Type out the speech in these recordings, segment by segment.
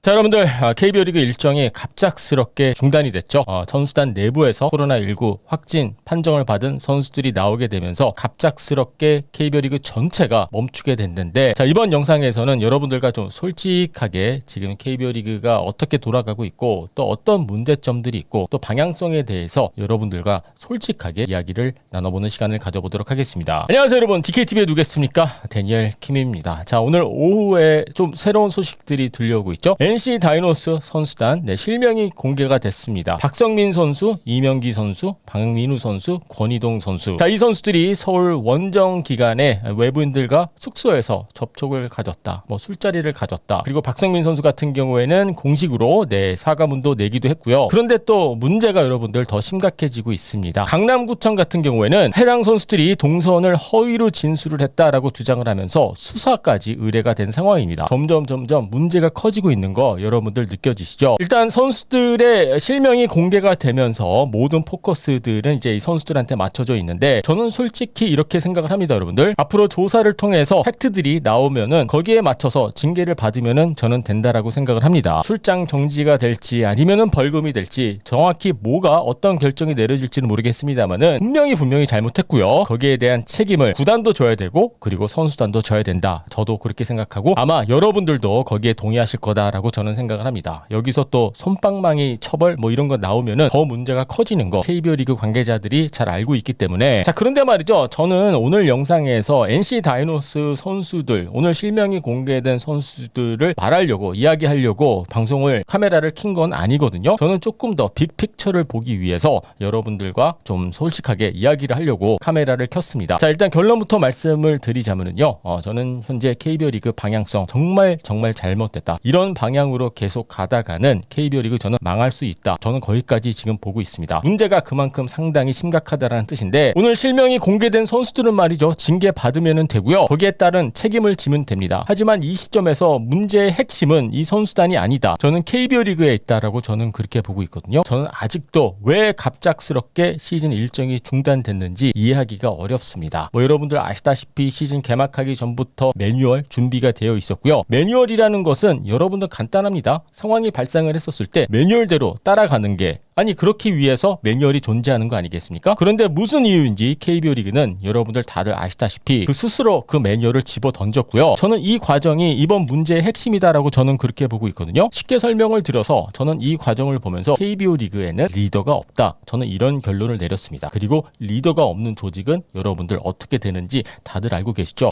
자, 여러분들, KBO 리그 일정이 갑작스럽게 중단이 됐죠. 선수단 내부에서 코로나19 확진 판정을 받은 선수들이 나오게 되면서 갑작스럽게 KBO 리그 전체가 멈추게 됐는데, 자, 이번 영상에서는 여러분들과 좀 솔직하게 지금 KBO 리그가 어떻게 돌아가고 있고 또 어떤 문제점들이 있고 또 방향성에 대해서 여러분들과 솔직하게 이야기를 나눠보는 시간을 가져보도록 하겠습니다. 안녕하세요, 여러분. DKTV에 누구겠습니까? 데니엘 킴입니다. 자, 오늘 오후에 좀 새로운 소식들이 들려오고 있죠. NC 다이노스 선수단 실명이 공개가 됐습니다. 박성민 선수, 이명기 선수, 박민우 선수, 권희동 선수. 자, 이 선수들이 서울 원정 기간에 외부인들과 숙소에서 접촉을 가졌다. 술자리를 가졌다. 그리고 박성민 선수 같은 경우에는 공식으로 사과문도 내기도 했고요. 그런데 또 문제가 여러분들 더 심각해지고 있습니다. 강남구청 같은 경우에는 해당 선수들이 동선을 허위로 진술을 했다라고 주장을 하면서 수사까지 의뢰가 된 상황입니다. 점점 문제가 커지고 있는 거 여러분들 느껴지시죠? 일단 선수들의 실명이 공개가 되면서 모든 포커스들은 이제 이 선수들한테 맞춰져 있는데, 저는 솔직히 이렇게 생각을 합니다, 여러분들. 앞으로 조사를 통해서 팩트들이 나오면은 거기에 맞춰서 징계를 받으면은 저는 된다라고 생각을 합니다. 출장 정지가 될지 아니면은 벌금이 될지 정확히 뭐가 어떤 결정이 내려질지는 모르겠습니다만은 분명히 잘못했고요. 거기에 대한 책임을 구단도 져야 되고 그리고 선수단도 져야 된다. 저도 그렇게 생각하고 아마 여러분들도 거기에 동의하실 거다라고 저는 생각을 합니다. 여기서 또 솜방망이 처벌 이런 거 나오면은 더 문제가 커지는 거 KBO 리그 관계자들이 잘 알고 있기 때문에. 자, 그런데 말이죠. 저는 오늘 영상에서 NC 다이노스 선수들, 오늘 실명이 공개된 선수들을 말하려고 이야기하려고 방송을 카메라를 킨 건 아니거든요. 저는 조금 더 빅픽처를 보기 위해서 여러분들과 좀 솔직하게 이야기를 하려고 카메라를 켰습니다. 자, 일단 결론부터 말씀을 드리자면요. 저는 현재 KBO 리그 방향성 정말 잘못됐다. 이런 방향으로 계속 가다가는 KBO 리그 저는 망할 수 있다. 저는 거기까지 지금 보고 있습니다. 문제가 그만큼 상당히 심각하다라는 뜻인데, 오늘 실명이 공개된 선수들은 말이죠. 징계 받으면 되고요. 거기에 따른 책임을 지면 됩니다. 하지만 이 시점에서 문제의 핵심은 이 선수단이 아니다. 저는 KBO 리그에 있다라고 저는 그렇게 보고 있거든요. 저는 아직도 왜 갑작스럽게 시즌 일정이 중단됐는지 이해하기가 어렵습니다. 여러분들 아시다시피 시즌 개막하기 전부터 매뉴얼 준비가 되어 있었고요. 매뉴얼이라는 것은 여러분들 간단합니다. 상황이 발생을 했었을 때 매뉴얼대로 따라가는 게, 아니 그렇기 위해서 매뉴얼이 존재하는 거 아니겠습니까? 그런데 무슨 이유인지 KBO 리그는 여러분들 다들 아시다시피 스스로 그 매뉴얼을 집어 던졌고요. 저는 이 과정이 이번 문제의 핵심이다라고 저는 그렇게 보고 있거든요. 쉽게 설명을 드려서 저는 이 과정을 보면서 KBO 리그에는 리더가 없다. 저는 이런 결론을 내렸습니다. 그리고 리더가 없는 조직은 여러분들 어떻게 되는지 다들 알고 계시죠?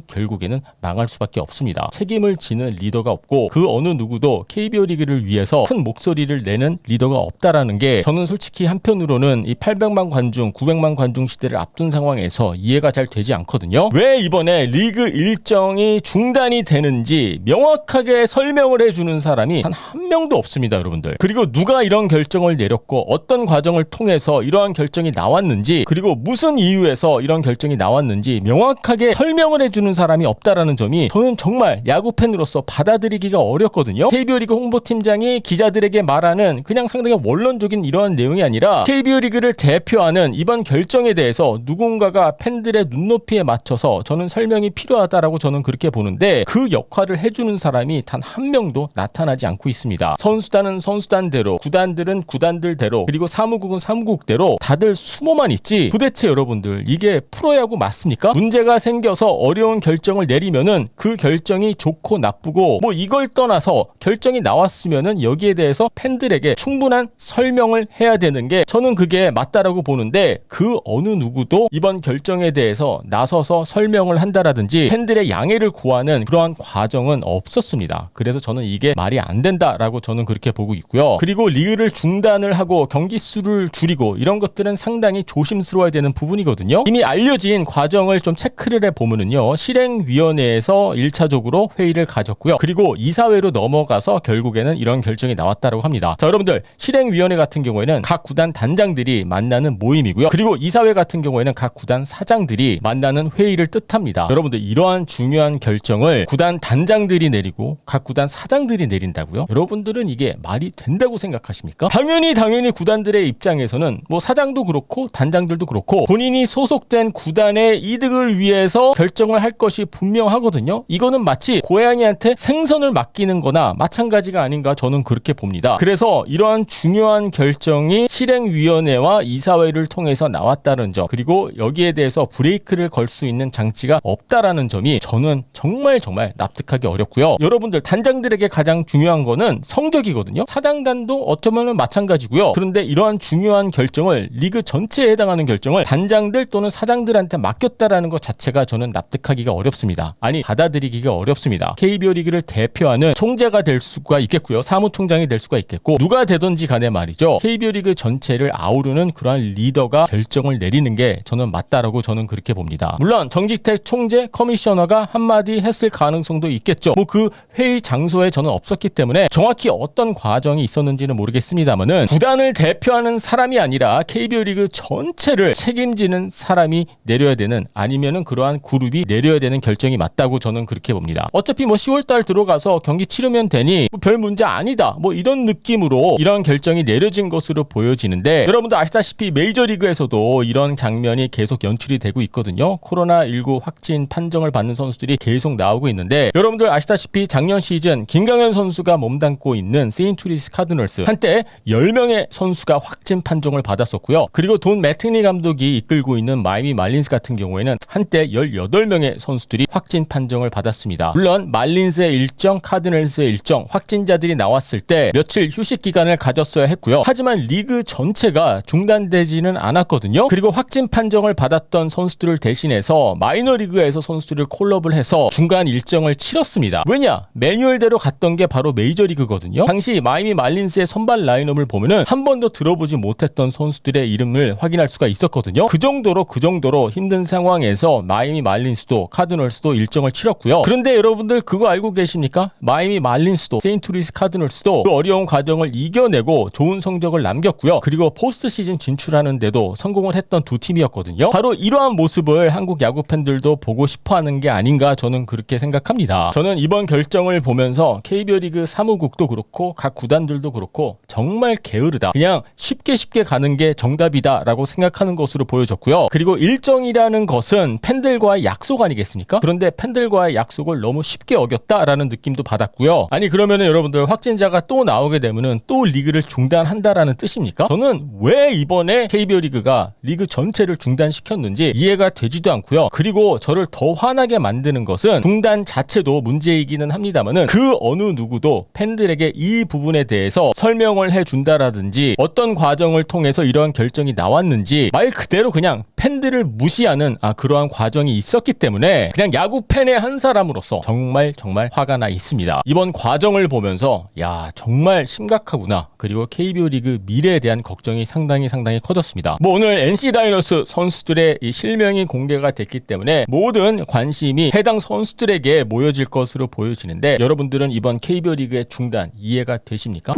결국에는 망할 수밖에 없습니다. 책임을 지는 리더가 없고 그 어느 누구도 KBO 리그를 위해서 큰 목소리를 내는 리더가 없다라는 게, 저는 솔직히 한편으로는 이 800만 관중, 900만 관중 시대를 앞둔 상황에서 이해가 잘 되지 않거든요. 왜 이번에 리그 일정이 중단이 되는지 명확하게 설명을 해주는 사람이 단 한 명도 없습니다, 여러분들. 그리고 누가 이런 결정을 내렸고 어떤 과정을 통해서 이러한 결정이 나왔는지, 그리고 무슨 이유에서 이런 결정이 나왔는지 명확하게 설명을 해주는 사람이 없다라는 점이 저는 정말 야구 팬으로서 받아들이기가 어렵거든요. KBO 리그 홍보팀장이 기자들에게 말하는 그냥 상당히 원론적인 이러한 내용이 아니라 KBO 리그를 대표하는 이번 결정에 대해서 누군가가 팬들의 눈높이에 맞춰서 저는 설명이 필요하다라고 저는 그렇게 보는데, 그 역할을 해주는 사람이 단 한 명도 나타나지 않고 있습니다. 선수단은 선수단대로, 구단들은 구단들대로, 그리고 사무국은 사무국대로 다들 숨어만 있지, 도대체 여러분들 이게 프로야구 맞습니까? 문제가 생겨서 어려운 결정을 내리면은 그 결정이 좋고 나쁘고 이걸 떠나서 결정이 나왔으면은 여기에 대해서 팬들에게 충분한 설명을 해야 되는 게, 저는 그게 맞다라고 보는데, 그 어느 누구도 이번 결정에 대해서 나서서 설명을 한다라든지 팬들의 양해를 구하는 그러한 과정은 없었습니다. 그래서 저는 이게 말이 안 된다라고 저는 그렇게 보고 있고요. 그리고 리그를 중단을 하고 경기 수를 줄이고 이런 것들은 상당히 조심스러워야 되는 부분이거든요. 이미 알려진 과정을 좀 체크를 해보면은요, 실행위원회에서 1차적으로 회의를 가졌고요. 그리고 이사회로 넘어가서 결국에는 이런 결정이 나왔다고 합니다. 자, 여러분들, 실행위원회 시행위원회 같은 경우에는 각 구단 단장들이 만나는 모임이고요. 그리고 이사회 같은 경우에는 각 구단 사장들이 만나는 회의를 뜻합니다. 여러분들 이러한 중요한 결정을 구단 단장들이 내리고 각 구단 사장들이 내린다고요? 여러분들은 이게 말이 된다고 생각하십니까? 당연히 구단들의 입장에서는 뭐 사장도 그렇고 단장들도 그렇고 본인이 소속된 구단의 이득을 위해서 결정을 할 것이 분명하거든요. 이거는 마치 고양이한테 생선을 맡기는 거나 마찬가지가 아닌가 저는 그렇게 봅니다. 그래서 이러한 중요한 결정이 실행위원회와 이사회를 통해서 나왔다는 점, 그리고 여기에 대해서 브레이크를 걸 수 있는 장치가 없다라는 점이 저는 정말 납득하기 어렵고요. 여러분들 단장들에게 가장 중요한 거는 성적이거든요. 사장단도 어쩌면 마찬가지고요. 그런데 이러한 중요한 결정을, 리그 전체에 해당하는 결정을 단장들 또는 사장들한테 맡겼다라는 것 자체가 저는 납득하기가 어렵습니다. 아니, 받아들이기가 어렵습니다. KBO 리그를 대표하는 총재가 될 수가 있겠고요. 사무총장이 될 수가 있겠고, 누가 되든지 간에 말이죠. KBO 리그 전체를 아우르는 그러한 리더가 결정을 내리는 게 저는 맞다라고 저는 그렇게 봅니다. 물론 정직택 총재, 커미셔너가 한마디 했을 가능성도 있겠죠. 뭐 그 회의 장소에 저는 없었기 때문에 정확히 어떤 과정이 있었는지는 모르겠습니다만은, 구단을 대표하는 사람이 아니라 KBO 리그 전체를 책임지는 사람이 내려야 되는, 아니면은 그러한 그룹이 내려야 되는 결정이 맞다고 저는 그렇게 봅니다. 어차피 뭐 10월달 들어가서 경기 치르면 되니 뭐 별 문제 아니다, 뭐 이런 느낌으로 이런 결정이 내려진 것으로 보여지는데, 여러분도 아시다시피 메이저리그에서도 이런 장면이 계속 연출이 되고 있거든요. 코로나19 확진 판정을 받는 선수들이 계속 나오고 있는데, 여러분들 아시다시피 작년 시즌 김강현 선수가 몸담고 있는 세인트루이스 카드널스, 한때 10명의 선수가 확진 판정을 받았었고요. 그리고 돈 매트니 감독이 이끌고 있는 마이애미 말린스 같은 경우에는 한때 18명의 선수들이 확진 판정을 받았습니다. 물론 말린스의 일정, 카드널스의 일정, 확진자들이 나왔을 때 며칠 휴식 기간을 가졌어야 했고요. 하지만 리그 전체가 중단되지는 않았거든요. 그리고 확진 판정을 받았던 선수들을 대신해서 마이너리그에서 선수들을 콜업을 해서 중간 일정을 치렀습니다. 왜냐? 매뉴얼대로 갔던 게 바로 메이저리그거든요. 당시 마이애미 말린스의 선발 라인업을 보면은 한 번도 들어보지 못했던 선수들의 이름을 확인할 수가 있었거든요. 그 정도로 힘든 상황에서 마이애미 말린스도 카드널스도 일정을 치렀고요. 그런데 여러분들 그거 알고 계십니까? 마이애미 말린스도 세인트루이스 카드널스도 그 어려운 과정을 이겨내고 좋은 성적을 남겼고요. 그리고 포스트 시즌 진출하는데도 성공을 했던 두 팀이었거든요. 바로 이러한 모습을 한국 야구 팬들도 보고 싶어하는 게 아닌가 저는 그렇게 생각합니다. 저는 이번 결정을 보면서 KBO 리그 사무국도 그렇고 각 구단들도 그렇고 정말 게으르다, 그냥 쉽게 가는 게 정답이다라고 생각하는 것으로 보여졌고요. 그리고 일정이라는 것은 팬들과의 약속 아니겠습니까? 그런데 팬들과의 약속을 너무 쉽게 어겼다라는 느낌도 받았고요. 아니, 그러면은 여러분들 확진자가 또 나오게 되면은 또 리그를 중단한다라는 뜻입니까? 저는 왜 이번에 KBO 리그가 리그 전체를 중단시켰는지 이해가 되지도 않고요. 그리고 저를 더 화나게 만드는 것은 중단 자체도 문제이기는 합니다만은, 그 어느 누구도 팬들에게 이 부분에 대해서 설명을 해준다라든지 어떤 과정을 통해서 이러한 결정이 나왔는지 말 그대로 그냥 팬들을 무시하는 그러한 과정이 있었기 때문에 그냥 야구 팬의 한 사람으로서 정말 화가 나 있습니다. 이번 과정을 보면서 야, 정말 심각하구나. 그리고 KBO 리그 미래에 대한 걱정이 상당히 커졌습니다. 뭐 오늘 NC 다이노스 선수들의 이 실명이 공개가 됐기 때문에 모든 관심이 해당 선수들에게 모여질 것으로 보여지는데, 여러분들은 이번 KBO 리그의 중단 이해가 되십니까?